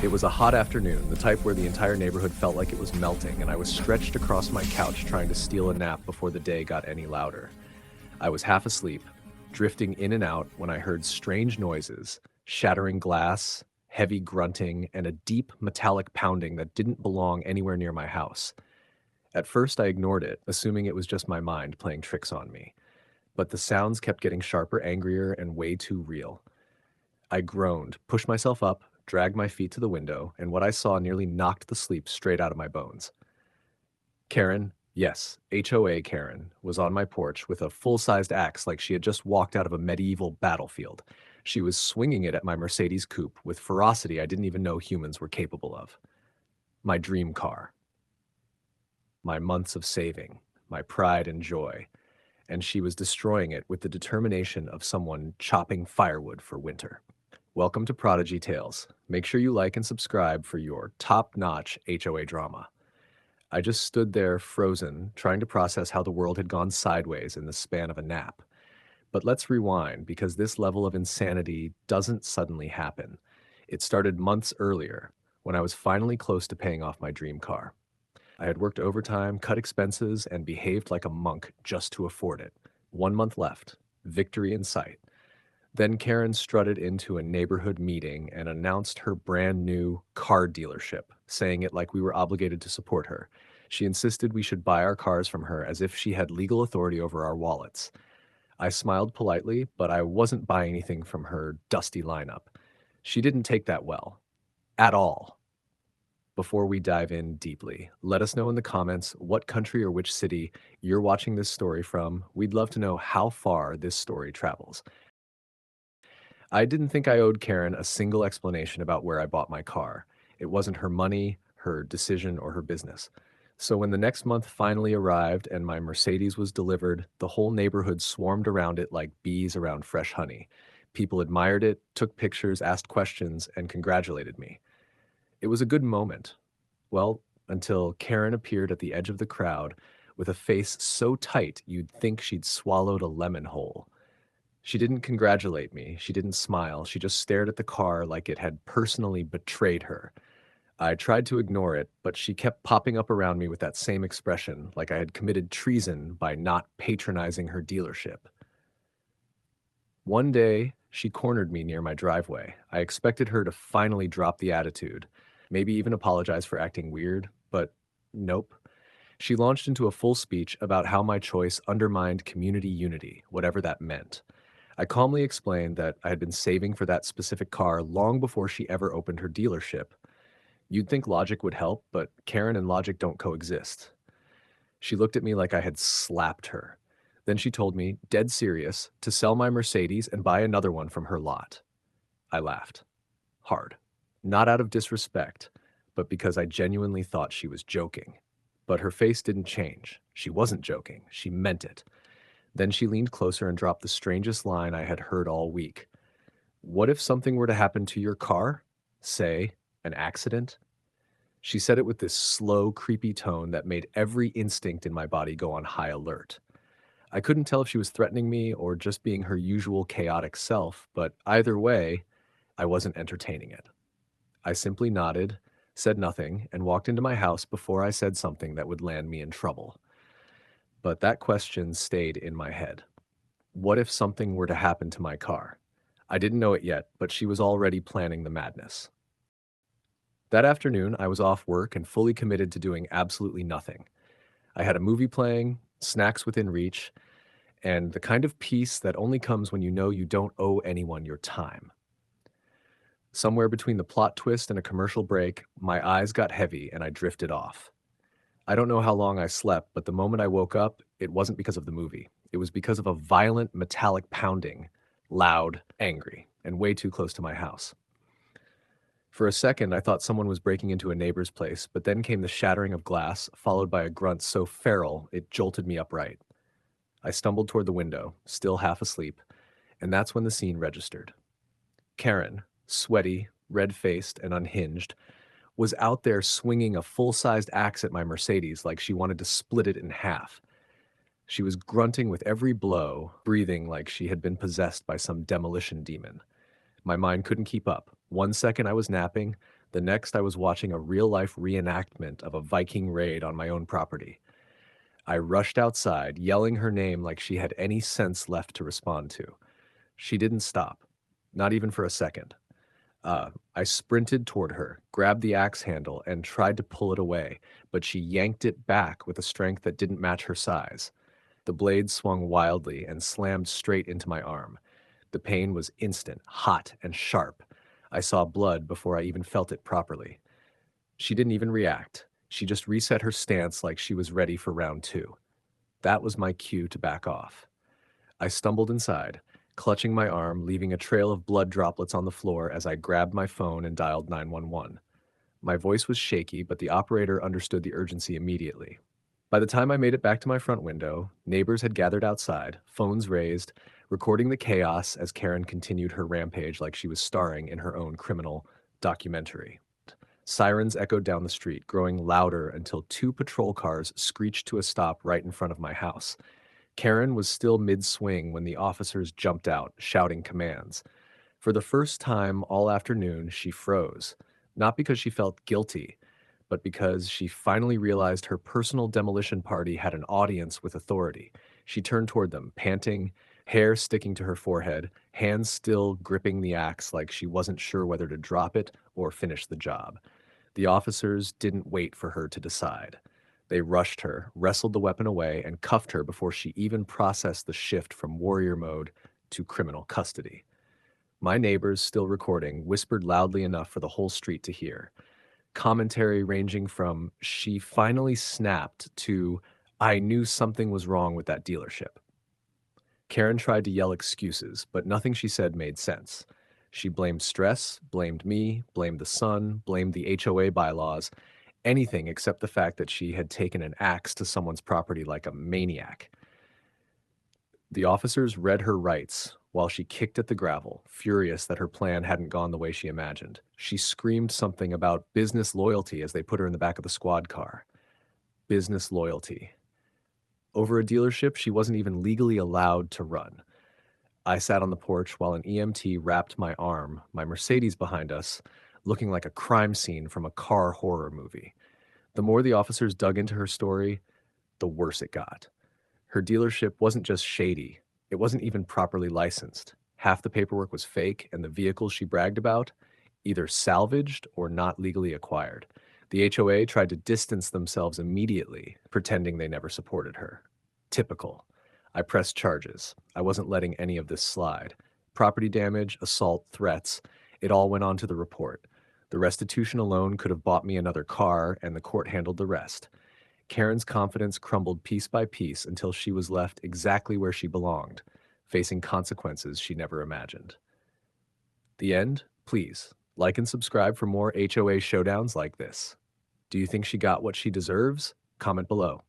It was a hot afternoon, the type where the entire neighborhood felt like it was melting, and I was stretched across my couch trying to steal a nap before the day got any louder. I was half asleep, drifting in and out when I heard strange noises, shattering glass, heavy grunting, and a deep metallic pounding that didn't belong anywhere near my house. At first, I ignored it, assuming it was just my mind playing tricks on me. But the sounds kept getting sharper, angrier, and way too real. I groaned, pushed myself up, dragged my feet to the window, and what I saw nearly knocked the sleep straight out of my bones. Karen, yes, HOA Karen, was on my porch with a full-sized axe like she had just walked out of a medieval battlefield. She was swinging it at my Mercedes coupe with ferocity I didn't even know humans were capable of. My dream car. My months of saving, my pride and joy, and she was destroying it with the determination of someone chopping firewood for winter. Welcome to Prodigy Tales. Make sure you like and subscribe for your top-notch HOA drama. I just stood there frozen, trying to process how the world had gone sideways in the span of a nap. But let's rewind, because this level of insanity doesn't suddenly happen. It started months earlier, when I was finally close to paying off my dream car. I had worked overtime, cut expenses, and behaved like a monk just to afford it. 1 month left, victory in sight. Then Karen strutted into a neighborhood meeting and announced her brand new car dealership, saying it like we were obligated to support her. She insisted we should buy our cars from her as if she had legal authority over our wallets. I smiled politely, but I wasn't buying anything from her dusty lineup. She didn't take that well. At all. Before we dive in deeply, let us know in the comments what country or which city you're watching this story from. We'd love to know how far this story travels. I didn't think I owed Karen a single explanation about where I bought my car. It wasn't her money, her decision, or her business. So when the next month finally arrived and my Mercedes was delivered, the whole neighborhood swarmed around it like bees around fresh honey. People admired it, took pictures, asked questions, and congratulated me. It was a good moment. Well, until Karen appeared at the edge of the crowd with a face so tight you'd think she'd swallowed a lemon whole. She didn't congratulate me. She didn't smile. She just stared at the car like it had personally betrayed her. I tried to ignore it, but she kept popping up around me with that same expression, like I had committed treason by not patronizing her dealership. One day, she cornered me near my driveway. I expected her to finally drop the attitude, maybe even apologize for acting weird, but nope. She launched into a full speech about how my choice undermined community unity, whatever that meant. I calmly explained that I had been saving for that specific car long before she ever opened her dealership. You'd think logic would help, but Karen and logic don't coexist. She looked at me like I had slapped her. Then she told me, dead serious, to sell my Mercedes and buy another one from her lot. I laughed. Hard. Not out of disrespect, but because I genuinely thought she was joking. But her face didn't change. She wasn't joking. She meant it. Then she leaned closer and dropped the strangest line I had heard all week. What if something were to happen to your car? Say, an accident? She said it with this slow, creepy tone that made every instinct in my body go on high alert. I couldn't tell if she was threatening me or just being her usual chaotic self, but either way, I wasn't entertaining it. I simply nodded, said nothing, and walked into my house before I said something that would land me in trouble. But that question stayed in my head. What if something were to happen to my car? I didn't know it yet, but she was already planning the madness. That afternoon, I was off work and fully committed to doing absolutely nothing. I had a movie playing, snacks within reach, and the kind of peace that only comes when you know you don't owe anyone your time. Somewhere between the plot twist and a commercial break, my eyes got heavy and I drifted off. I don't know how long I slept, but the moment I woke up, it wasn't because of the movie. It was because of a violent metallic pounding, loud, angry, and way too close to my house. For a second, I thought someone was breaking into a neighbor's place, but then came the shattering of glass, followed by a grunt so feral it jolted me upright. I stumbled toward the window, still half asleep, and that's when the scene registered. Karen, sweaty, red-faced, and unhinged, was out there swinging a full-sized axe at my Mercedes like she wanted to split it in half. She was grunting with every blow, breathing like she had been possessed by some demolition demon. My mind couldn't keep up. 1 second I was napping, The next, I was watching a real-life reenactment of a Viking raid on my own property. I rushed outside, yelling her name like she had any sense left to respond to. She didn't stop, not even for a second. I sprinted toward her, grabbed the axe handle, and tried to pull it away, but she yanked it back with a strength that didn't match her size. The blade swung wildly and slammed straight into my arm. The pain was instant, hot, and sharp. I saw blood before I even felt it properly. She didn't even react. She just reset her stance like she was ready for round two. That was my cue to back off. I stumbled inside, clutching my arm, leaving a trail of blood droplets on the floor as I grabbed my phone and dialed 911. My voice was shaky, but the operator understood the urgency immediately. By the time I made it back to my front window, neighbors had gathered outside, phones raised, recording the chaos as Karen continued her rampage like she was starring in her own criminal documentary. Sirens echoed down the street, growing louder until two patrol cars screeched to a stop right in front of my house. Karen was still mid-swing when the officers jumped out, shouting commands. For the first time all afternoon, she froze, not because she felt guilty, but because she finally realized her personal demolition party had an audience with authority. She turned toward them, panting, hair sticking to her forehead, hands still gripping the axe like she wasn't sure whether to drop it or finish the job. The officers didn't wait for her to decide. They rushed her, wrestled the weapon away, and cuffed her before she even processed the shift from warrior mode to criminal custody. My neighbors, still recording, whispered loudly enough for the whole street to hear. Commentary ranging from, "She finally snapped," to, "I knew something was wrong with that dealership." Karen tried to yell excuses, but nothing she said made sense. She blamed stress, blamed me, blamed the sun, blamed the HOA bylaws, anything except the fact that she had taken an axe to someone's property like a maniac. The officers read her rights while she kicked at the gravel, furious that her plan hadn't gone the way she imagined. She screamed something about business loyalty as they put her in the back of the squad car. Business loyalty. Over a dealership she wasn't even legally allowed to run. I sat on the porch while an EMT wrapped my arm, my Mercedes behind us, looking like a crime scene from a car horror movie. The more the officers dug into her story, the worse it got. Her dealership wasn't just shady, it wasn't even properly licensed. Half the paperwork was fake, and the vehicles she bragged about, either salvaged or not legally acquired. The HOA tried to distance themselves immediately, pretending they never supported her. Typical. I pressed charges. I wasn't letting any of this slide. Property damage, assault, threats, it all went onto the report. The restitution alone could have bought me another car, and the court handled the rest. Karen's confidence crumbled piece by piece until she was left exactly where she belonged, facing consequences she never imagined. The end? Please, like and subscribe for more HOA showdowns like this. Do you think she got what she deserves? Comment below.